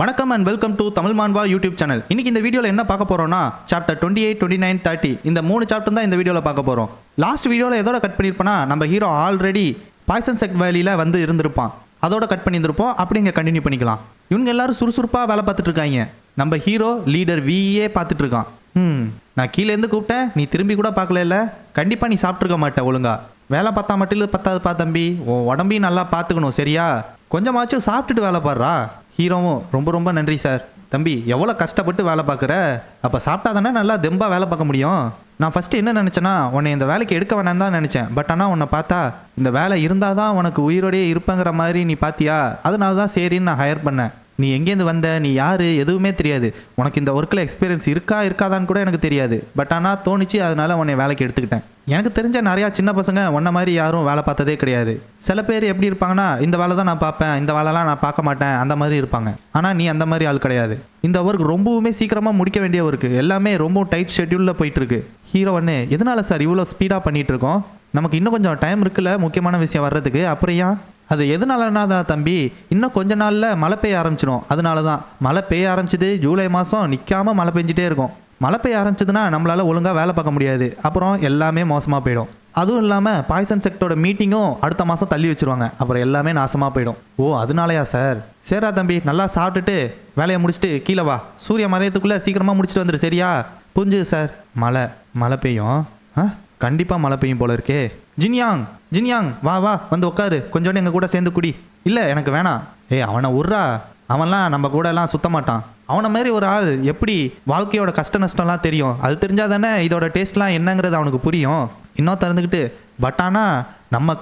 வணக்கம் and welcome to Tamil Manva YouTube channel. இன்னைக்கு இந்த வீடியோவில் என்ன பார்க்க போறோம்னா சாப்டர் 28, 29, 30 இந்த 3 சாப்டர் தான் இந்த வீடியோவில் பார்க்க போறோம். லாஸ்ட் வீடியோவில் எதோட கட் பண்ணியிருப்போம்னா நம்ம ஹீரோ ஆல்ரெடி பாய்சன் செக்ட் வேலியில் வந்து இருந்திருப்பான். அதோட கட் பண்ணியிருந்திருப்போம். அப்படி இங்கே கண்டினியூ பண்ணிக்கலாம். இவங்க எல்லாரும் சுறுசுறுப்பாக வேலை பார்த்துட்டு இருக்காங்க. நம்ம ஹீரோ லீடர் விஏ பார்த்துட்டு இருக்கான். நான் கீழேருந்து கூப்பிட்டேன், நீ திரும்பி கூட பார்க்கல. கண்டிப்பாக நீ சாப்பிட்ருக்க மாட்டேன். ஒழுங்கா வேலை பார்த்தா மட்டும் பத்தாதுப்பா தம்பி, உன் உடம்பையும் நல்லா பார்த்துக்கணும் சரியா? கொஞ்சமாச்சும் சாப்பிட்டுட்டு வேலை பாடுறா. ஹீரோவும் ரொம்ப ரொம்ப நன்றி சார். தம்பி எவ்வளோ கஷ்டப்பட்டு வேலை பார்க்குற, அப்போ சாப்பிட்டா தானே நல்லா தெம்பாக வேலை பார்க்க முடியும். நான் ஃபஸ்ட்டு என்ன நினச்சேன்னா உன்னை இந்த வேலைக்கு எடுக்க வேணான்னு தான் நினச்சேன். பட் ஆனால் உன்னை பார்த்தா இந்த வேலை இருந்தால் தான் உனக்கு உயிரோடையே இருப்பேங்கிற மாதிரி நீ பார்த்தியா, அதனால தான் சரின்னு நான் ஹையர் பண்ணேன். நீ எங்கேருந்து வந்த, நீ யார், எதுவுமே தெரியாது. உனக்கு இந்த ஒர்க்கில் எக்ஸ்பீரியன்ஸ் இருக்காதான்னு கூட எனக்கு தெரியாது. பட் ஆனால் தோணிச்சு, அதனால் உன்னை வேலைக்கு எடுத்துக்கிட்டேன். எனக்கு தெரிஞ்ச நிறையா சின்ன பசங்க உன்ன மாதிரி யாரும் வேலை பார்த்ததே கிடையாது. சில பேர் எப்படி இருப்பாங்கன்னா, இந்த வேலை தான் நான் பார்ப்பேன், இந்த வேலைலாம் நான் பார்க்க மாட்டேன், அந்த மாதிரி இருப்பாங்க. ஆனால் நீ அந்த மாதிரி ஆள் கிடையாது. இந்த ஒர்க் ரொம்பவுமே சீக்கிரமாக முடிக்க வேண்டிய ஒர்க்கு. எல்லாமே ரொம்ப டைட் ஷெட்யூலில் போயிட்டுருக்கு. ஹீரோ ஒன்று எதனால சார் இவ்வளோ ஸ்பீடாக பண்ணிகிட்டு இருக்கோம்? நமக்கு இன்னும் கொஞ்சம் டைம் இருக்குல்ல முக்கியமான விஷயம் வர்றதுக்கு. அப்புறம் ஏன் அது எதனாலனா தான் தம்பி, இன்னும் கொஞ்ச நாளில் மழை பெய்ய ஆரம்பிச்சிடும். அதனால தான் மழை பெய்ய ஆரம்பிச்சிது. ஜூலை மாதம் நிற்காமல் மழை பெஞ்சிட்டே இருக்கும். மழை பெய்ய ஆரம்பிச்சதுன்னா நம்மளால் ஒழுங்காக வேலை பார்க்க முடியாது. அப்புறம் எல்லாமே மோசமாக போயிடும். அதுவும் இல்லாமல் பாய்சன் செக்டரோட மீட்டிங்கும் அடுத்த மாதம் தள்ளி வச்சுருவாங்க. அப்புறம் எல்லாமே நாசமாக போயிடும். ஓ அதனாலயா சார்? சரிடா தம்பி, நல்லா சாப்பிட்டுட்டு வேலையை முடிச்சுட்டு கீழே வா. சூரிய மறையத்துக்குள்ளே சீக்கிரமாக முடிச்சுட்டு வந்துடு சரியா? புரிஞ்சுது சார். மழை பெய்யும். கண்டிப்பாக மழை பெய்யும் போல இருக்கே. ஜின்யாங் வா வந்து உட்காரு. கொஞ்சோண்டு எங்கள் கூட சேர்ந்து குடி. இல்லை எனக்கு வேணாம். அவனை உர்றா, அவன்லாம் நம்ம கூட எல்லாம் சுத்த மாட்டான். அவனை மாதிரி ஒரு ஆள் எப்படி வாழ்க்கையோட கஷ்ட நஷ்டம்லாம் தெரியும். அது தெரிஞ்சால் தானே இதோட டேஸ்ட்லாம் என்னங்கிறது அவனுக்கு புரியும். இன்னும் திறந்துக்கிட்டு பட் ஆனால் நம்ம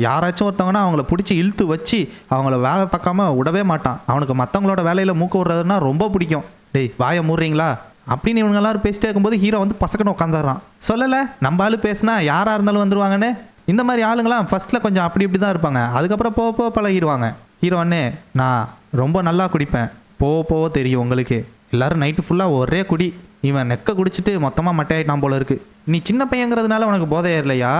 யாராச்சும் ஒருத்தவங்கன்னா அவங்கள பிடிச்சி இழுத்து வச்சு அவங்கள வேலை பார்க்காம விடவே மாட்டான். அவனுக்கு மற்றவங்களோட வேலையில் மூக்க விடுறதுன்னா ரொம்ப பிடிக்கும். டேய் வாயை மூடுறீங்களா அப்படின்னு இவங்க எல்லாரும் பேசிட்டே இருக்கும்போது ஹீரோ வந்து பசக்கன்னு உட்காந்துடுறான். சொல்லலை நம்ம ஆள் பேசினா யாராக இருந்தாலும் வந்துடுவாங்கன்னு. இந்த மாதிரி ஆளுங்களாம் ஃபர்ஸ்ட்டில் கொஞ்சம் அப்படி இப்படி தான் இருப்பாங்க. அதுக்கப்புறம் போக பழகிடுவாங்க. ஹீரோ அண்ணே நான் ரொம்ப நல்லா குடிப்பேன், போக தெரியும் உங்களுக்கு. எல்லோரும் நைட்டு ஃபுல்லாக ஒரே குடி. இவன் நெக்க குடிச்சிட்டு மொத்தமாக மட்டையாயிட்டான் போல இருக்குது. நீ சின்ன பையங்கிறதுனால உனக்கு போதை ஏறலையா,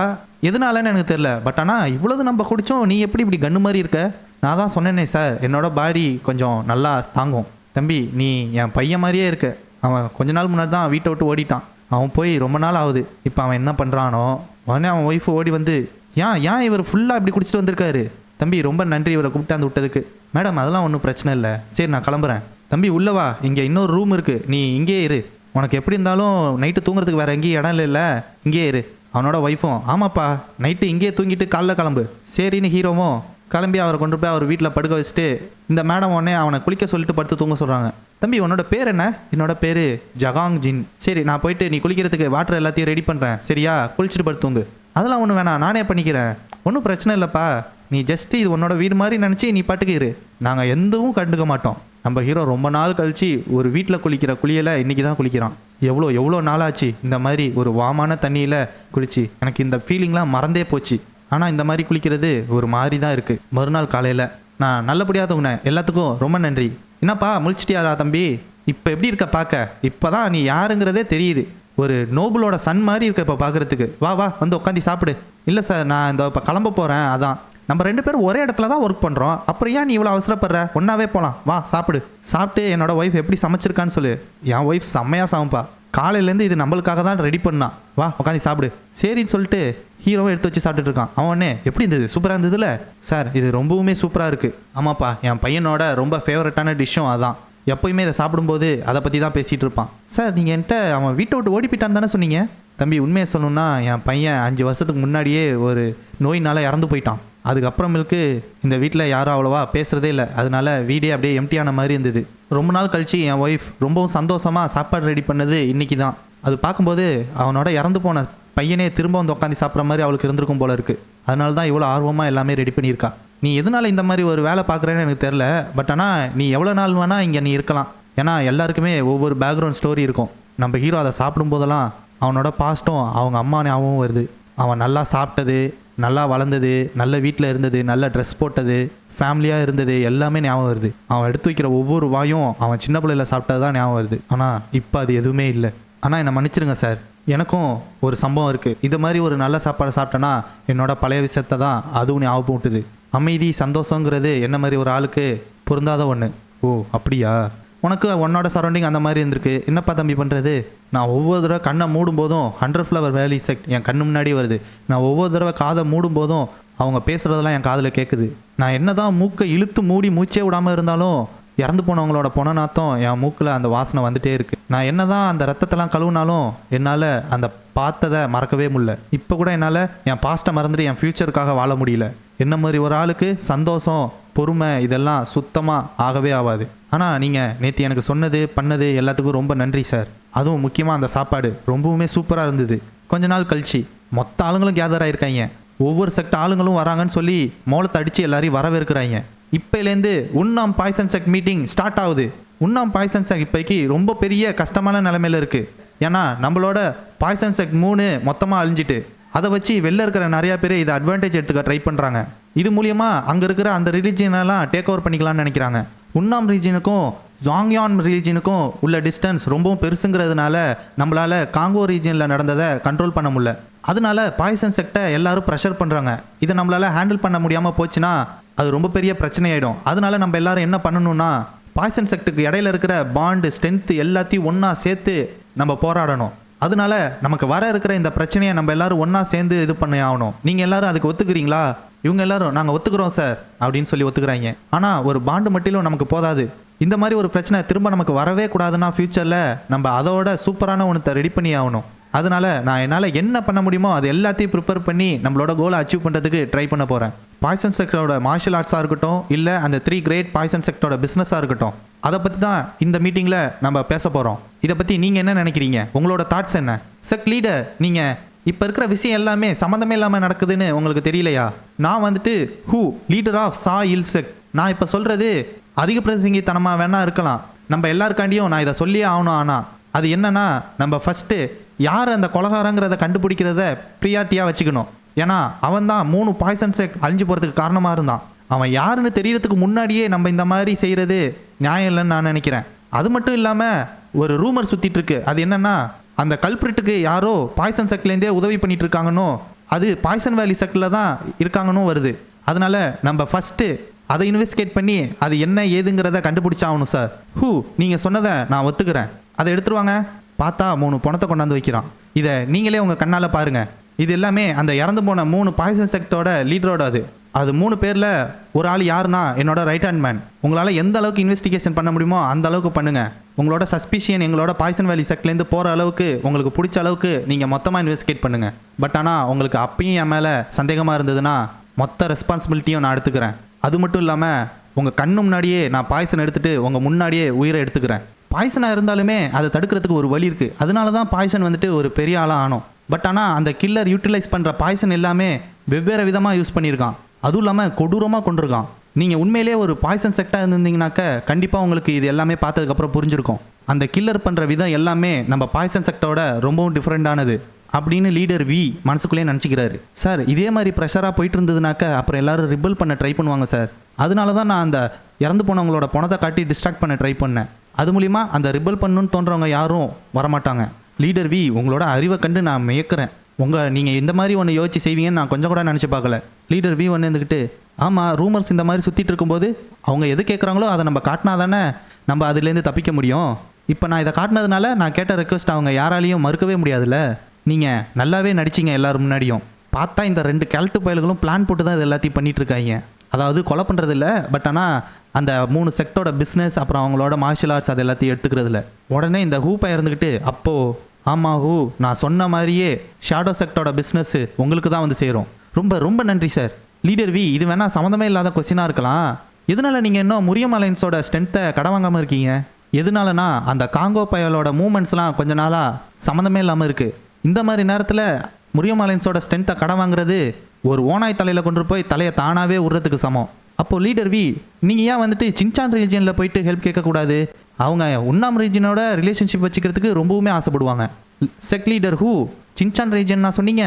எதனாலன்னு எனக்கு தெரில. பட் ஆனால் இவ்வளவு நம்ம குடித்தோம், நீ எப்படி இப்படி கன்று மாதிரி இருக்க? நான் தான் சொன்னேனே சார், என்னோட பாடி கொஞ்சம் நல்லா தாங்கும். தம்பி நீ என் பையன் மாதிரியே இருக்க. அவன் கொஞ்ச நாள் முன்னாடி தான் வீட்டை விட்டு ஓடிட்டான். அவன் போய் ரொம்ப நாள் ஆகுது. இப்போ அவன் என்ன பண்ணுறானோ, உடனே அவன் ஒய்ஃபு ஓடி வந்து ஏன் இவர் ஃபுல்லாக இப்படி குடிச்சிட்டு வந்திருக்காரு. தம்பி ரொம்ப நன்றி இவரை கூப்பிட்டு விட்டதுக்கு. மேடம் அதெல்லாம் ஒன்றும் பிரச்சனை இல்லை, சரி நான் கிளம்புறேன். தம்பி உள்ளவா, இங்கே இன்னொரு ரூம் இருக்குது, நீ இங்கே இரு. உனக்கு எப்படி இருந்தாலும் நைட்டு தூங்குறதுக்கு வேறு எங்கேயும் இடம் இல்லை, இங்கே இரு. அவனோட ஒய்ஃபும் ஆமாப்பா நைட்டு இங்கேயே தூங்கிட்டு காலைல கிளம்பு சரின்னு ஹீரோவும் கிளம்பி அவரை கொண்டு போய் அவர் வீட்டில் படுக்க வச்சுட்டு இந்த மேடம் உடனே அவனை குளிக்க சொல்லிட்டு படுத்து தூங்க சொல்கிறாங்க. தம்பி உன்னோட பேர் என்ன? என்னோட பேர் ஜகாங் ஜின். சரி நான் போயிட்டு நீ குளிக்கிறதுக்கு வாட்டர் எல்லாத்தையும் ரெடி பண்ணுறேன் சரியா? குளிச்சுட்டு படுத்து தூங்கு. அதெல்லாம் ஒன்றும் வேணாம், நானே பண்ணிக்கிறேன், ஒன்றும் பிரச்சனை இல்லைப்பா. நீ ஜஸ்ட்டு இது உன்னோட வீடு மாதிரி நினச்சி நீ பாட்டுக்கு இரு, நாங்கள் எந்தவும் கண்டுக்க மாட்டோம். நம்ம ஹீரோ ரொம்ப நாள் கழிச்சு ஒரு வீட்டில் குளிக்கிற குளியலை இன்றைக்கி தான் குளிக்கிறான். எவ்வளோ நாளாச்சு இந்த மாதிரி ஒரு வாமான தண்ணியில் குளிச்சு. எனக்கு இந்த ஃபீலிங்லாம் மறந்தே போச்சு. ஆனால் இந்த மாதிரி குளிக்கிறது ஒரு மாதிரி தான் இருக்குது. மறுநாள் காலையில் நான் நல்லபடியாக தூங்கினேன். எல்லாத்துக்கும் ரொம்ப நன்றி. என்னப்பா முழிச்சிட்டியாரா தம்பி? இப்போ எப்படி இருக்க பார்க்க? இப்போ தான் நீ யாருங்கிறதே தெரியுது. ஒரு நோபலோட சன் மாதிரி இருக்க இப்போ பார்க்குறதுக்கு. வா வந்து உட்காந்து சாப்பிடு. இல்லை சார் நான் இந்த இப்போ கிளம்ப போகிறேன். அதான் நம்ம 2 பேரும் ஒரே இடத்துல தான் ஒர்க் பண்ணுறோம். அப்புறம் ஏன் நீ இவ்வளோ அவசரப்படுற? ஒன்றாவே போகலாம். வா சாப்பிட்டு என்னோட ஒய்ஃப் எப்படி சமைச்சிருக்கான்னு சொல்லு. என் ஒய்ஃப் செம்மையாக சமைப்பா. காலையிலேருந்து இது நம்மளுக்காக தான் ரெடி பண்ணான். வா உட்காந்து சாப்பிடு சரின்னு சொல்லிட்டு ஹீரோவை எடுத்து வச்சு சாப்பிட்டுட்டு இருக்கான். அவனே எப்படி இருந்தது? சூப்பராக இருந்ததுல சார்? இது ரொம்பவுமே சூப்பராக இருக்குது. ஆமாப்பா என் பையனோட ரொம்ப ஃபேவரட்டான டிஷ்ஷும் அதான். எப்போயுமே இதை சாப்பிடும்போது அதை பற்றி தான் பேசிகிட்டு இருப்பான். சார் நீங்கள் என்கிட்ட அவன் வீட்டை விட்டு ஓடி போயிட்டான்னு தானே சொன்னீங்க? தம்பி உண்மையை சொல்லணுன்னா என் பையன் 5 வருஷத்துக்கு முன்னாடியே ஒரு நோயினால் இறந்து போயிட்டான். அதுக்கப்புறமேலுக்கு இந்த வீட்டில் யாரும் அவ்வளோவா பேசுகிறதே இல்லை. அதனால வீடே அப்படியே எம்டியான மாதிரி இருந்தது. ரொம்ப நாள் கழித்து என் ஒய்ஃப் ரொம்பவும் சந்தோஷமாக சாப்பாடு ரெடி பண்ணது இன்றைக்கி தான். அது பார்க்கும்போது அவனோட இறந்து போன பையனே திரும்ப வந்து உட்காந்து சாப்பிட்ற மாதிரி அவளுக்கு இருந்திருக்கும் போல இருக்குது. அதனால தான் இவ்வளோ ஆர்வமாக எல்லாமே ரெடி பண்ணியிருக்கா. நீ எதனால் இந்த மாதிரி ஒரு வேலை பார்க்குறேன்னு எனக்கு தெரில. பட் ஆனால் நீ எவ்வளோ நாள் வேணால் இங்கே நீ இருக்கலாம். ஏன்னா எல்லாருக்குமே ஒவ்வொரு பேக்ரவுண்ட் ஸ்டோரி இருக்கும். நம்ம ஹீரோ அதை சாப்பிடும்போதெல்லாம் அவனோட பாஸ்ட்டும் அவங்க அம்மா ஞாபகம் வருது. அவன் நல்லா சாப்பிட்டது, நல்லா வளர்ந்தது, நல்ல வீட்டில் இருந்தது, நல்ல ட்ரெஸ் போட்டது, ஃபேமிலியாக இருந்தது எல்லாமே ஞாபகம் வருது. அவன் எடுத்து வைக்கிற ஒவ்வொரு வாயும் அவன் சின்ன பிள்ளையில் சாப்பிட்டது தான் ஞாபகம் வருது. ஆனால் இப்போ அது எதுவுமே இல்லை. ஆனால் என்னை மன்னிச்சிருங்க சார், எனக்கும் ஒரு சம்பவம் இருக்குது. இது மாதிரி ஒரு நல்ல சாப்பாடு சாப்பிட்டேன்னா என்னோட பழைய விஷயத்தை தான் அதுவும் ஞாபகம் விட்டுது. அமைதி சந்தோஷங்கிறது என்ன மாதிரி ஒரு ஆளுக்கு பொருந்தாத ஒன்று. ஓ அப்படியா? உனக்கு உன்னோட சரௌண்டிங் அந்த மாதிரி இருந்திருக்கு. என்னப்பா தம்பி பண்ணுறது? நான் ஒவ்வொரு தடவை கண்ணை மூடும் போதும் 100 ஃப்ளவர் வேலி செக்ட் என் கண்ணு முன்னாடி வருது. நான் ஒவ்வொரு தடவை காதை மூடும் போதும் அவங்க பேசுகிறதெல்லாம் என் காதில் கேட்குது. நான் என்ன தான் மூக்கை இழுத்து மூடி மூச்சே விடாமல் இருந்தாலும் இறந்து போனவங்களோட பொண நாத்தம் என் மூக்கில் அந்த வாசனை வந்துட்டே இருக்குது. நான் என்ன தான் அந்த ரத்தத்தெல்லாம் கழுவுனாலும் என்னால் அந்த பார்த்ததை மறக்கவே முடியல. இப்போ கூட என்னால் என் பாஸ்ட்டை மறந்துட்டு என் ஃப்யூச்சருக்காக வாழ முடியல. என்ன மாதிரி ஒரு ஆளுக்கு சந்தோஷம், பொறுமை இதெல்லாம் சுத்தமாக ஆகவே ஆகாது. ஆனால் நீங்கள் நேற்று எனக்கு சொன்னது பண்ணது எல்லாத்துக்கும் ரொம்ப நன்றி சார். அதுவும் முக்கியமாக அந்த சாப்பாடு ரொம்பவுமே சூப்பராக இருந்தது. கொஞ்ச நாள் கழிச்சு மொத்த ஆளுங்களும் கேதர் ஆகிருக்காங்க. ஒவ்வொரு செக்ட் ஆளுங்களும் வராங்கன்னு சொல்லி மோளத்தை அடித்து எல்லாரையும் வரவேற்கிறாங்க. இப்போலேருந்து உண்ணாம் பாய்சன் செக்ட் மீட்டிங் ஸ்டார்ட் ஆகுது. உண்ணாம் பாய்சன் செக்ட் இப்போக்கி ரொம்ப பெரிய கஷ்டமான நிலைமையில் இருக்குது. ஏன்னா நம்மளோட பாய்சன் செக்ட் 3 மொத்தமாக அழிஞ்சிட்டு அதை வச்சு வெளில இருக்கிற நிறையா பேர் இதை அட்வான்டேஜ் எடுத்துக்க ட்ரை பண்ணுறாங்க. இது மூலியமாக அங்கே இருக்கிற அந்த ரிலீஜியனெல்லாம் டேக் ஓவர் பண்ணிக்கலாம்னு நினைக்கிறாங்க. உண்ணாம் ரீஜனுக்கும் ஜாங்யான் ரீஜனுக்கும் உள்ள டிஸ்டன்ஸ் ரொம்பவும் பெருசுங்கிறதுனால நம்மளால் காங்கோ ரீஜனில் நடந்ததை கண்ட்ரோல் பண்ண முடியல. அதனால பாய்சன் செக்டை எல்லாரும் ப்ரெஷர் பண்ணுறாங்க. இதை நம்மளால் ஹேண்டில் பண்ண முடியாமல் போச்சுன்னா அது ரொம்ப பெரிய பிரச்சனையாயிடும். அதனால நம்ம எல்லாரும் என்ன பண்ணணும்னா பாய்சன் செக்டுக்கு இடையில இருக்கிற பாண்டு ஸ்ட்ரென்த்து எல்லாத்தையும் ஒன்றா சேர்த்து நம்ம போராடணும். அதனால நமக்கு வர இருக்கிற இந்த பிரச்சனையை நம்ம எல்லாரும் ஒன்றா சேர்ந்து இது பண்ணி ஆகணும். நீங்கள் எல்லாரும் அதுக்கு ஒத்துக்கிறீங்களா? இவங்க எல்லாரும் நாங்கள் ஒத்துக்கிறோம் சார் அப்படின்னு சொல்லி ஒத்துக்கிறாங்க. ஆனால் ஒரு பாண்டு மட்டும் நமக்கு போதாது. இந்த மாதிரி ஒரு பிரச்சனை திரும்ப நமக்கு வரவே கூடாதுன்னா ஃப்யூச்சரில் நம்ம அதோட சூப்பரான ஒன்றத்தை ரெடி பண்ணி ஆகணும். அதனால நான் என்னால் என்ன பண்ண முடியுமோ அது எல்லாத்தையும் ப்ரிப்பேர் பண்ணி நம்மளோட கோலை அச்சீவ் பண்ணுறதுக்கு ட்ரை பண்ண போகிறேன். பாய்சன் செக்டரோட மார்ஷல் ஆர்ட்ஸாக இருக்கட்டும், இல்லை அந்த 3 கிரேட் பாய்சன் செக்டரோட பிஸ்னஸாக இருக்கட்டும், அதை பற்றி தான் இந்த மீட்டிங்கில் நம்ம பேச போகிறோம். இதை பற்றி நீங்கள் என்ன நினைக்கிறீங்க? உங்களோட தாட்ஸ் என்ன? செக்ட் லீடர், நீங்கள் இப்போ இருக்கிற விஷயம் எல்லாமே சம்மந்தமே இல்லாமல் நடக்குதுன்னு உங்களுக்கு தெரியலையா? நான் வந்துட்டு லீடர் ஆஃப் சா இல் செக்ட். நான் இப்போ சொல்கிறது அதிக பிரசங்கித்தனமாக வேணா இருக்கலாம். நம்ம எல்லாருக்காண்டியும் நான் இதை சொல்லியே ஆகணும். ஆனால் அது என்னன்னா, நம்ம ஃபஸ்ட்டு யார் அந்த கொலகாரங்கிறத கண்டுபிடிக்கிறத ப்ரியாரிட்டியாக வச்சுக்கணும். ஏன்னா அவன் தான் 3 பாய்சன் செக்ட் அழிஞ்சு போகிறதுக்கு காரணமாக இருந்தான். அவன் யாருன்னு தெரியறதுக்கு முன்னாடியே நம்ம இந்த மாதிரி செய்கிறது நியாயம் இல்லைன்னு நான் நினைக்கிறேன். அது மட்டும் இல்லாமல் ஒரு ரூமர் சுற்றிட்டு இருக்கு. அது என்னன்னா, அந்த கல்பிரிட்டுக்கு யாரோ பாய்சன் செக்ட்லேருந்தே உதவி பண்ணிட்டு இருக்காங்கன்னு, அது பாய்சன் வேலி செக்டில் தான் இருக்காங்கன்னு வருது. அதனால நம்ம ஃபஸ்ட்டு அதை இன்வெஸ்டிகேட் பண்ணி அது என்ன ஏதுங்கிறத கண்டுபிடிச்சாகணும் சார். நீங்கள் சொன்னதை நான் ஒத்துக்கிறேன். அதை எடுத்துருவாங்க. பார்த்தா 3 பணத்தை கொண்டாந்து வைக்கிறான். இதை நீங்களே உங்கள் கண்ணால் பாருங்கள். இது எல்லாமே அந்த இறந்து போன 3 பாய்சன் செக்டோட லீடரோட அது 3 பேரில் ஒரு ஆள் யாருன்னா என்னோட ரைட் ஹேண்ட் மேன். உங்களால் எந்த அளவுக்கு இன்வெஸ்டிகேஷன் பண்ண முடியுமோ அந்த அளவுக்கு பண்ணுங்கள். உங்களோட சஸ்பிஷியன் எங்களோட பாய்சன் வேலி செக்ட்லேருந்து போகிற அளவுக்கு உங்களுக்கு பிடிச்ச அளவுக்கு நீங்கள் மொத்தமாக இன்வெஸ்டிகேட் பண்ணுங்கள். பட் ஆனால் உங்களுக்கு அப்பயும் என் மேலே சந்தேகமாக இருந்ததுன்னா மொத்த ரெஸ்பான்சிபிலிட்டியும் நான் எடுத்துக்கிறேன். அது மட்டும் இல்லாமல் உங்கள் கண்ணு முன்னாடியே நான் பாய்சன் எடுத்துகிட்டு உங்கள் முன்னாடியே உயிரை எடுத்துக்கிறேன். பாய்சனாக இருந்தாலுமே அதை தடுக்கிறதுக்கு ஒரு வழி இருக்குது. அதனால தான் பாய்சன் வந்துட்டு ஒரு பெரிய ஆளாக ஆனோம். பட் ஆனால் அந்த கில்லர் யூட்டிலைஸ் பண்ணுற பாய்சன் எல்லாமே வெவ்வேறு விதமாக யூஸ் பண்ணியிருக்கான். அதுவும் இல்லாமல் கொடூரமாக கொண்டிருக்கான். நீங்கள் உண்மையிலேயே ஒரு பாய்சன் செக்டாக இருந்தீங்கன்னாக்க கண்டிப்பாக உங்களுக்கு இது எல்லாமே பார்த்ததுக்கப்புறம் புரிஞ்சிருக்கும். அந்த கில்லர் பண்ணுற விதம் எல்லாமே நம்ம பாய்சன் செக்டரோட ரொம்பவும் டிஃப்ரெண்ட்டானது அப்படின்னு லீடர் வி மனசுக்குள்ளேயே நினச்சிக்கிறாரு. சார் இதே மாதிரி ப்ரெஷராக போயிட்டு இருந்ததுனாக்க அப்புறம் எல்லோரும் ரிபல் பண்ண ட்ரை பண்ணுவாங்க சார். அதனால தான் நான் அந்த இறந்து போனவங்களோட பணத்தை காட்டி டிஸ்ட்ராக்ட் பண்ண ட்ரை பண்ணேன். அது மூலிமா அந்த ரிபல் பண்ணணும்னு தோன்றவங்க யாரும் வரமாட்டாங்க. லீடர் வி, உங்களோட அறிவை கண்டு நான் மேய்க்கிறேன். நீங்கள் இந்த மாதிரி ஒன்று யோசிச்சு செய்வீங்கன்னு நான் கொஞ்சம் கூட நினச்சி பார்க்கல. லீடர் வி ஒன்று இருந்துக்கிட்டு, ஆமாம் ரூமர்ஸ் இந்த மாதிரி சுற்றிட்டு இருக்கும்போது அவங்க எது கேட்குறாங்களோ அதை நம்ம காட்டினா தானே நம்ம அதுலேருந்து தப்பிக்க முடியும். இப்போ நான் இதை காட்டினதுனால நான் கேட்ட ரெக்வஸ்ட் அவங்க யாராலையும் மறுக்கவே முடியாதுல்ல. நீங்கள் நல்லாவே நடிச்சிங்க எல்லோரும் முன்னாடியும். பார்த்தா இந்த 2 கேல்ட்டு பயல்களும் பிளான் போட்டு தான் இது எல்லாத்தையும் பண்ணிகிட்ருக்காங்க. அதாவது கொலை பண்ணுறது இல்லை, பட் ஆனால் அந்த 3 செக்டோட பிஸ்னஸ் அப்புறம் அவங்களோட மார்ஷல் ஆர்ட்ஸ் அது எல்லாத்தையும் எடுத்துக்கிறதுல. உடனே இந்த பையன் இருந்துக்கிட்டு, அப்போது ஆமாம் நான் சொன்ன மாதிரியே ஷேடோ செக்டோட பிஸ்னஸ்ஸு உங்களுக்கு தான் வந்து சேரும். ரொம்ப ரொம்ப நன்றி சார். லீடர் வி, இது வேணால் சம்மந்தமே இல்லாத கொஸ்டினாக இருக்கலாம். எதனால நீங்கள் இன்னும் முரியம் அலைன்ஸோட ஸ்ட்ரென்த்தை கடன் வாங்காமல் இருக்கீங்க? எதனாலனா அந்த காங்கோ பயலோட மூமெண்ட்ஸ்லாம் கொஞ்ச நாளாக சம்மந்தமே இல்லாமல் இருக்குது. இந்த மாதிரி நேரத்தில் முரியம் அலைன்ஸோட ஸ்ட்ரென்த்தை கடன் வாங்குறது ஒரு ஓனாய் தலையில் கொண்டு போய் தலையை தானாகவே விடுறதுக்கு சமம். அப்போது லீடர் வி, நீங்கள் ஏன் வந்துட்டு சின்சான் ரீஜியனில் போயிட்டு ஹெல்ப் கேட்கக்கூடாது? அவங்க உண்ணாம் ரீஜனோட ரிலேஷன்ஷிப் வச்சுக்கிறதுக்கு ரொம்பவுமே ஆசைப்படுவாங்க. செக் லீடர் சின்சான் ரீஜன் நான் சொன்னீங்க,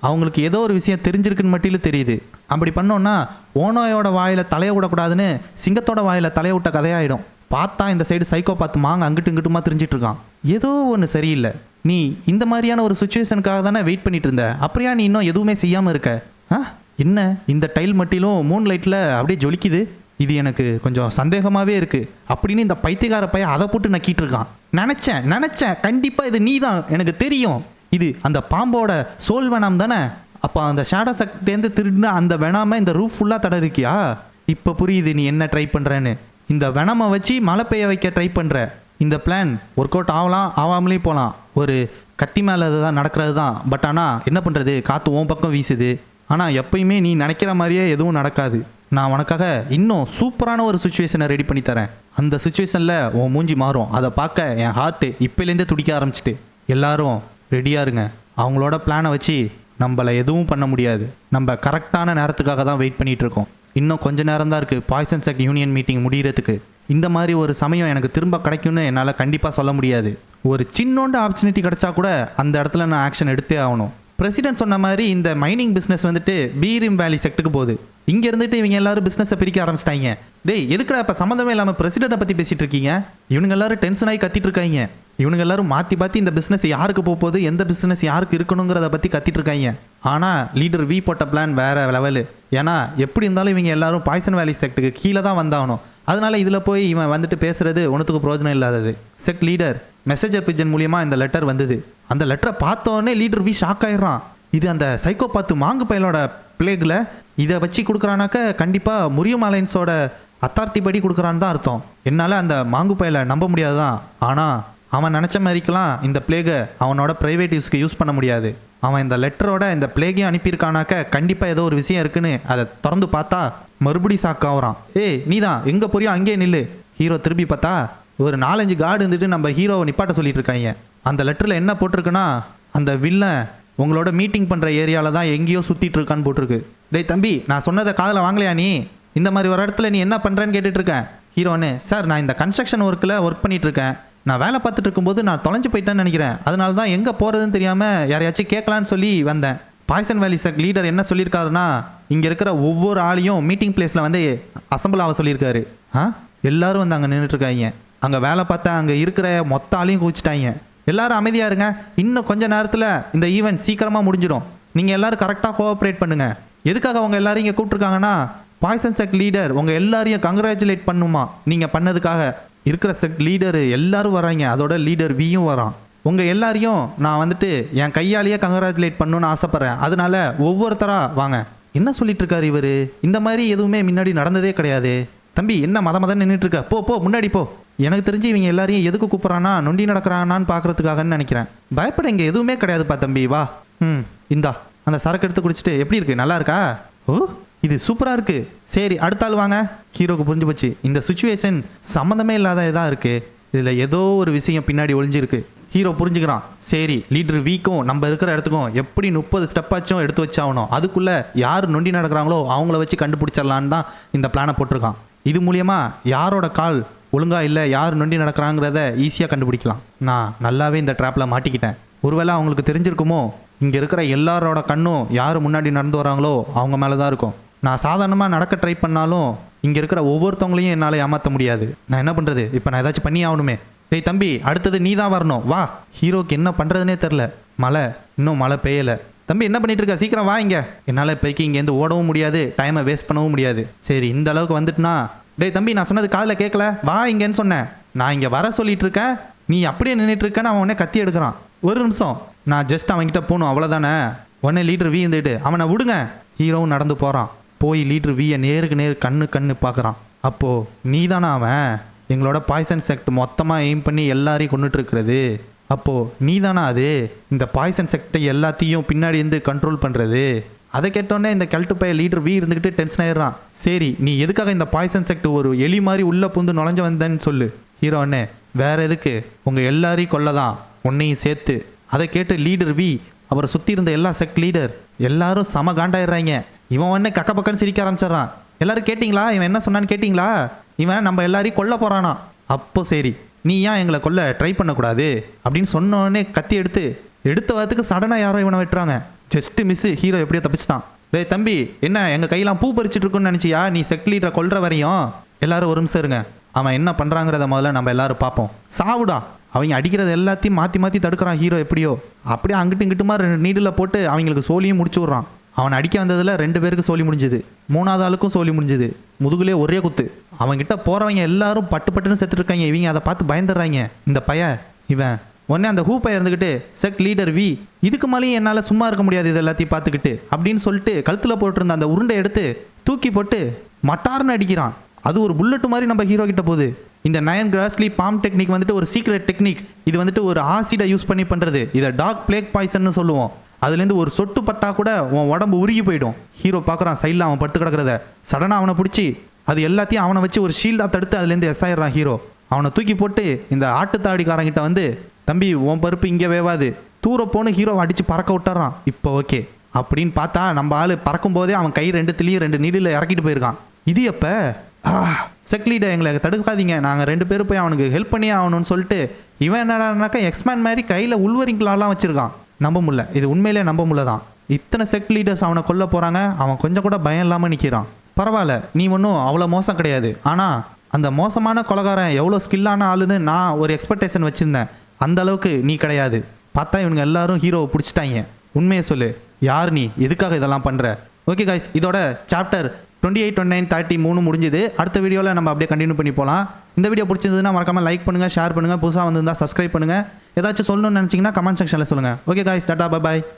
அவங்களுக்கு ஏதோ ஒரு விஷயம் தெரிஞ்சிருக்குன்னு மட்டும் தெரியுது. அப்படி பண்ணோன்னா ஓனாயோட வாயில் தலையை விடக்கூடாதுன்னு சிங்கத்தோட வாயில் தலையை விட்ட கதையாயிடும். பார்த்தா இந்த சைடு சைக்கோ பார்த்து மாங்க அங்கிட்டு இங்கிட்டுமா தெரிஞ்சிட்டு இருக்கான். ஏதோ ஒன்று சரியில்லை. நீ இந்த மாதிரியான ஒரு சுச்சுவேஷனுக்காக தானே வெயிட் பண்ணிட்டு இருந்த. அப்படியா நீ இன்னும் எதுவுமே செய்யாமல் இருக்க? என்ன இந்த டைல் மட்டிலும் மூன் லைட்டில் அப்படியே ஜொலிக்குது? இது எனக்கு கொஞ்சம் சந்தேகமாகவே இருக்குது அப்படின்னு இந்த பைத்தியக்கார பையன் அதை போட்டு நக்கிட்டு இருக்கான். நினச்சேன் கண்டிப்பாக இது நீ தான், எனக்கு தெரியும். இது அந்த பாம்போட சோல் வெனம் தானே? அப்போ அந்த ஷேடோ செக்டேருந்து திருடின அந்த வெனாமை இந்த ரூஃப் ஃபுல்லாக தடரிக்கியா? இப்போ புரியுது நீ என்ன ட்ரை பண்ணுறேன்னு. இந்த வெனமை வச்சு மழை பெய்ய வைக்க ட்ரை பண்ணுற. இந்த பிளான் ஒர்க் அவுட் ஆகலாம், ஆகாமலே போகலாம். ஒரு கத்தி மேலே தான் நடக்கிறது தான். பட் ஆனால் என்ன பண்ணுறது, காற்று உன் பக்கம் வீசுது. ஆனால் எப்பயுமே நீ நினைக்கிற மாதிரியே எதுவும் நடக்காது. நான் உனக்காக இன்னும் சூப்பரான ஒரு சுச்சுவேஷனை ரெடி பண்ணி தரேன். அந்த சுச்சுவேஷனில் உன் மூஞ்சி மாறும். அதை பார்க்க என் ஹார்ட்டு இப்போலேருந்தே துடிக்க ஆரம்பிச்சிட்டு. எல்லாரும் ரெடியாக இருங்க. அவங்களோட பிளானை வச்சு நம்மளை எதுவும் பண்ண முடியாது. நம்ம கரெக்டான நேரத்துக்காக தான் வெயிட் பண்ணிகிட்டு இருக்கோம். இன்னும் கொஞ்ச நேரம் தான் இருக்குது பாய்சன் செக்ட் யூனியன் மீட்டிங் முடிகிறதுக்கு. இந்த மாதிரி ஒரு சமயம் எனக்கு திரும்ப கிடைக்கும்னு என்னால் கண்டிப்பாக சொல்ல முடியாது. ஒரு சின்னோண்டு ஆப்பர்ச்சுனிட்டி கிடைச்சா கூட அந்த இடத்துல நான் ஆக்ஷன் எடுத்தே ஆகணும். பிரசிடென்ட் சொன்ன மாதிரி இந்த மைனிங் பிஸ்னஸ் வந்துட்டு பீரிம் வேலி செக்ட்டுக்கு போகுது. இங்கே இருந்துட்டு இவங்க எல்லாரும் பிஸ்னஸை பிரிக்க ஆரம்பிச்சிட்டாங்க. டேய் எதுக்குடா இப்போ சம்மந்தமே இல்லாமல் பிரசிடெண்ட்டை பற்றி பேசிகிட்டு இருக்கீங்க? இவனுங்க எல்லாரும் டென்ஷன் ஆகி கத்திட்டு இருக்காங்க. இவனுங்க எல்லாரும் மாற்றி இந்த பிஸ்னஸ் யாருக்கு போகுது, எந்த பிஸ்னஸ் யாருக்கு இருக்கணுங்கிறத பற்றி கத்திட்டு இருக்காங்க. ஆனால் லீடர் வி போட்ட பிளான் வேறு லெவலு. ஏன்னா எப்படி இருந்தாலும் இவங்க எல்லாரும் பாய்சன் வேலி செக்ட்டுக்கு கீழே தான் வந்தாகணும். அதனால இதில் போய் இவன் வந்துட்டு பேசுறது ஒன்றுத்துக்கு பிரோஜனம் இல்லாதது. செக்ட் லீடர் மெசேஜர் பிஜன் மூலியமாக இந்த லெட்டர் வந்தது. அந்த லெட்டரை பார்த்தோன்னே லீடர் வி ஷாக் ஆயிடுறான். இது அந்த சைக்கோபாத்து மாங்கு பயலோட பிளேகில் இதை வச்சு கொடுக்குறானாக்க கண்டிப்பாக முரியம் அலைன்ஸோட அத்தாரிட்டி படி கொடுக்குறான்னு தான் அர்த்தம். என்னால் அந்த மாங்கு பயலை நம்ப முடியாது தான். ஆனால் அவன் நினச்ச மாதிரிக்கெல்லாம் இந்த பிளேகை அவனோட ப்ரைவேட் யூஸ்க்கு யூஸ் பண்ண முடியாது. அவன் இந்த லெட்டரோட இந்த பிளேகையும் அனுப்பியிருக்கானாக்க கண்டிப்பாக ஏதோ ஒரு விஷயம் இருக்குன்னு அதை திறந்து பார்த்தா மறுபடி சாக்காகிறான். ஏய் நீ தான் எங்கே போறியோ அங்கேயே நில்லு. ஹீரோ திரும்பி பார்த்தா ஒரு 4-5 கார்டு இருந்துட்டு நம்ம ஹீரோவை நிப்பாட்ட சொல்லிட்டு இருக்காங்க. அந்த லெட்டரில் என்ன போட்டிருக்குன்னா, அந்த வில்லன் உங்களோட மீட்டிங் பண்ணுற ஏரியாவில் தான் எங்கேயோ சுற்றிட்டு இருக்கான்னு போட்டிருக்கு. டேய் தம்பி, நான் சொன்னதை காதில் வாங்கலையா நீ? இந்த மாதிரி ஒரு இடத்துல நீ என்ன பண்ணுறேன்னு கேட்டுட்ருக்கேன். ஹீரோன்னு, சார் நான் இந்த கன்ஸ்ட்ரக்ஷன் ஒர்க்கில் ஒர்க் பண்ணிகிட்ருக்கேன். நான் வேலை பார்த்துட்டு இருக்கும்போது நான் தொலைஞ்சு போயிட்டேன்னு நினைக்கிறேன். அதனால தான் எங்கே போகிறதுன்னு தெரியாமல் யாரையாச்சும் கேட்கலான்னு சொல்லி வந்தேன். பாய்சன் வேலி செக்ட் லீடர் என்ன சொல்லியிருக்காருன்னா, இங்கே இருக்கிற ஒவ்வொரு ஆளையும் மீட்டிங் பிளேஸில் வந்து அசம்பிள் ஆக சொல்லியிருக்காரு. எல்லாரும் வந்து அங்கே நின்றுட்டுருக்காங்க. அங்கே வேலை பார்த்தா அங்கே இருக்கிற மொத்த ஆளையும் குவிச்சிட்டாங்க. எல்லாரும் அமைதியாக இருங்க. இன்னும் கொஞ்சம் நேரத்தில் இந்த ஈவெண்ட் சீக்கிரமாக முடிஞ்சிடும். நீங்கள் எல்லோரும் கரெக்டாக கோஆப்ரேட் பண்ணுங்கள். எதுக்காக அவங்க எல்லாரும் இங்கே கூப்பிட்ருக்காங்கன்னா, பாய்சன் செக்ட் லீடர் உங்கள் எல்லாரையும் கங்க்ராச்சுலேட் பண்ணுமா நீங்கள் பண்ணதுக்காக. இருக்கிற செக்ட் லீடரு எல்லாரும் வராங்க. அதோட லீடர் வியும் வரான். உங்கள் எல்லாரையும் நான் வந்துட்டு என் கையாலேயே கங்க்ராச்சுலேட் பண்ணணுன்னு ஆசைப்பட்றேன். அதனால ஒவ்வொருத்தராக வாங்க. என்ன சொல்லிட்டு இருக்காரு இவர்? இந்த மாதிரி எதுவுமே முன்னாடி நடந்ததே கிடையாது. தம்பி என்ன மதம் நின்றுட்டுருக்க? போ முன்னாடி போ. எனக்கு தெரிஞ்சு இவங்க எல்லாரையும் எதுக்கு கூப்பிட்றானா, நொண்டி நடக்கிறானான்னு பார்க்குறதுக்காகன்னு நினைக்கிறேன். பயப்பட இங்கே எதுவுமே கிடையாதுப்பா தம்பி, வா. இந்தா அந்த சரக்கு எடுத்து குடிச்சிட்டு எப்படி இருக்கு, நல்லா இருக்கா? ஓ இது சூப்பராக இருக்குது. சரி அடுத்த ஆள் வாங்க. ஹீரோக்கு புரிஞ்சு போச்சு இந்த சுச்சுவேஷன் சம்மந்தமே இல்லாத இதாக இருக்குது. இதில் ஏதோ ஒரு விஷயம் பின்னாடி ஒளிஞ்சிருக்கு. ஹீரோ புரிஞ்சுக்கிறான். சரி லீடர் வீக்கும் நம்ம இருக்கிற இடத்துக்கும் எப்படி 30 ஸ்டெப்பாச்சும் எடுத்து வச்சாகணும். அதுக்குள்ளே யார் நொண்டி நடக்கிறாங்களோ அவங்கள வச்சு கண்டுபிடிச்சிடலான்னு தான் இந்த பிளானை போட்டிருக்கான். இது மூலியமாக யாரோட கால் ஒழுங்கா இல்லை, யார் நொண்டி நடக்கிறாங்கிறத ஈஸியாக கண்டுபிடிக்கலாம். நான் நல்லாவே இந்த ட்ராப்பில் மாட்டிக்கிட்டேன். ஒருவேளை அவங்களுக்கு தெரிஞ்சிருக்குமோ, இங்கே இருக்கிற எல்லாரோட கண்ணும் யார் முன்னாடி நடந்து வராங்களோ அவங்க மேலே தான் இருக்கும். நான் சாதாரணமாக நடக்க ட்ரை பண்ணாலும் இங்கே இருக்கிற ஒவ்வொருத்தவங்களையும் என்னால் ஏமாற்ற முடியாது. நான் என்ன பண்ணுறது? இப்போ நான் ஏதாச்சும் பண்ணி ஆகணுமே. டேய் தம்பி, அடுத்தது நீ தான் வரணும், வா. ஹீரோக்கு என்ன பண்ணுறதுனே தெரில. இன்னும் மழை பெய்யலை. தம்பி என்ன பண்ணிட்டு இருக்க, சீக்கிரம் வா. இங்கே என்னால் இப்போக்கி இங்கேருந்து ஓடவும் முடியாது, டைமை வேஸ்ட் பண்ணவும் முடியாது. சரி இந்த அளவுக்கு வந்துட்டுனா, டேய் தம்பி நான் சொன்னது காதில் கேட்கல, வா இங்கேன்னு சொன்னேன். நான் இங்கே வர சொல்லிட்டு இருக்கேன், நீ அப்படியே நின்றுட்டு இருக்கேன்னு அவன் உடனே கத்தி எடுக்கிறான். ஒரு நிமிஷம், நான் ஜஸ்ட் அவன்கிட்ட போகணும் அவ்வளோதானே. உடனே லீடர் வி இருந்துட்டு அவனை விடுங்க. ஹீரோவும் நடந்து போகிறான். போய் லீடர் வியை நேருக்கு கண்ணு பார்க்குறான். அப்போது நீ தானே அவன் எங்களோட பாய்சன் செக்ட் மொத்தமாக எய்ம் பண்ணி எல்லாரையும் கொண்டுட்டு இருக்கிறது? அப்போது நீ தானே அது இந்த பாய்சன் செக்டை எல்லாத்தையும் பின்னாடி இருந்து கண்ட்ரோல் பண்ணுறது? அதை கேட்டோன்னே இந்த கல்ட்டு பைய லீடர் வி இருந்துக்கிட்டு டென்ஷன் ஆயிடுறான். சரி நீ எதுக்காக இந்த பாய்சன் செக்ட் ஒரு எலி மாதிரி உள்ளே புந்து நுழைஞ்சு வந்தேன்னு சொல்லு. ஹீரோ அண்ணே வேற எதுக்கு, உங்கள் எல்லாரையும் கொல்லதான், உன்னையும் சேர்த்து. அதை கேட்டு லீடர் வி அவரை சுற்றி இருந்த எல்லா செக்ட் லீடர் எல்லாரும் சம காண்டாயிடுறாங்க. இவன் உடனே கக்க பக்கன்னு சிரிக்க ஆரம்பிச்சிடறான். எல்லாரும் கேட்டிங்களா இவன் என்ன சொன்னான்னு கேட்டிங்களா? இவன் நம்ம எல்லாரையும் கொல்ல போகிறானா. அப்போ சரி நீ ஏன் எங்களை கொல்ல ட்ரை பண்ணக்கூடாது அப்படின்னு சொன்னோடனே கத்தி எடுத்த வாரத்துக்கு சடனாக யாரோ இவனை வெட்டுறாங்க. Just miss. ஹீரோ எப்படியோ தப்பிச்சிட்டான். டேய் தம்பி என்ன எங்கள் கையெல்லாம் பூ பறிச்சுட்டு இருக்குன்னு நினச்சியா? நீ செக்ட் லீடரை கொல்ற வரையும் எல்லாரும் ஒரு நிமிஷம் இருங்க. அவன் என்ன பண்ணுறாங்கிறத முதல்ல நம்ம எல்லாரும் பார்ப்போம். சாவுடா. அவங்க அடிக்கிறது எல்லாத்தையும் மாற்றி தடுக்கிறான் ஹீரோ. எப்படியோ அப்படியே அங்கிட்டு இங்கிட்டுமா 2 நீடில் போட்டு அவங்களுக்கு சோழியும் முடிச்சு விட்றான். அவனை அடிக்க வந்ததில் 2 பேருக்கு சோலி முடிஞ்சுது. 3வது ஆளுக்கும் சோலி முடிஞ்சுது. முதுகுலே ஒரே குத்து. அவன்கிட்ட போகிறவங்க எல்லாரும் பட்டுன்னு செத்துட்டு இருக்காங்க. இவங்க அதை பார்த்து பயந்துடுறாங்க. இந்த இவன் உடனே அந்த ஹூப்பை இருந்துக்கிட்டு செக்ட் லீடர் வி, இதுக்கு மேலேயும் என்னால் சும்மா இருக்க முடியாது இது எல்லாத்தையும் பார்த்துக்கிட்டு அப்படின்னு சொல்லிட்டு கழுத்தில் போட்டிருந்த அந்த உருண்டை எடுத்து தூக்கி போட்டு மட்டார்னு அடிக்கிறான். அது ஒரு புல்லட்டு மாதிரி நம்ம ஹீரோ கிட்ட போகுது. இந்த 9 கிராஸ்லி பாம் டெக்னிக் வந்துட்டு ஒரு சீக்ரெட் டெக்னிக். இது வந்துட்டு ஒரு ஆசிடை யூஸ் பண்ணி பண்ணுறது. இதை டார்க் பிளேக் பாய்சன்னு சொல்லுவோம். அதுலேருந்து ஒரு சொட்டு பட்டா கூட உன் உடம்பு உருகி போயிடும். ஹீரோ பார்க்குறான் சைடில் அவன் பட்டு கிடக்கிறத. சடனாக அவனை பிடிச்சி அது எல்லாத்தையும் அவனை வச்சு ஒரு ஷீல்டாக தடுத்து அதுலேருந்து ஆயிடுறான் ஹீரோ. அவனை தூக்கி போட்டு இந்த ஆட்டுத்தாடிக்காரங்கிட்ட வந்து, தம்பி உன் பருப்பு இங்கே வேவாது, தூர போன்னு ஹீரோவை அடித்து பறக்க விட்டுறான். இப்போ ஓகே அப்படின்னு பார்த்தா நம்ம ஆள் பறக்கும் போதே அவன் கை 2 நீடில் இறக்கிட்டு போயிருக்கான். இது எப்போ செக்ட் லீடர் எங்களை தடுக்காதீங்க, நாங்கள் 2 பேரும் போய் அவனுக்கு ஹெல்ப் பண்ணியே ஆகணும்னு சொல்லிட்டு இவன் என்னடானாக்கா எக்ஸ்மேன் மாதிரி கையில் உள்வரிங்களாலாம் வச்சுருக்கான். நம்ப முடியல, இது உண்மையிலே நம்ப முடியல தான். இத்தனை செக்ட் லீடர்ஸ் அவனை கொல்ல போகிறாங்க, அவன் கொஞ்சம் கூட பயம் இல்லாமல் நிற்கிறான். பரவாயில்ல, நீ ஒன்றும் அவ்வளோ மோசம் கிடையாது. ஆனால் அந்த மோசமான கொலகாரன் எவ்வளோ ஸ்கில்லான ஆளுன்னு நான் ஒரு எக்ஸ்பெக்டேஷன் வச்சுருந்தேன். அந்த அளவுக்கு நீ கிடையாது. பார்த்தா இவனுங்க எல்லாரும் ஹீரோவை பிடிச்சிட்டாங்க. உண்மையை சொல்லு, யார் நீ, எதுக்காக இதெல்லாம் பண்ணுற? ஓகே காய்ஸ், இதோட சாப்டர் 28, 29, 30 முடிஞ்சுது. அடுத்த வீடியோவில் நம்ம அப்படியே கண்டினியூ பண்ணி போகலாம். இந்த வீடியோ பிடிச்சிருந்ததுன்னா மறக்காமல் லைக் பண்ணுங்கள், ஷேர் பண்ணுங்கள், புதுசாக வந்திருந்தால் சப்ஸ்கிரைப் பண்ணுங்கள். ஏதாச்சும் சொல்லணும்னு நினச்சிங்கன்னா கமெண்ட் செக்ஷனில் சொல்லுங்கள். Okay guys, Tata, bye bye.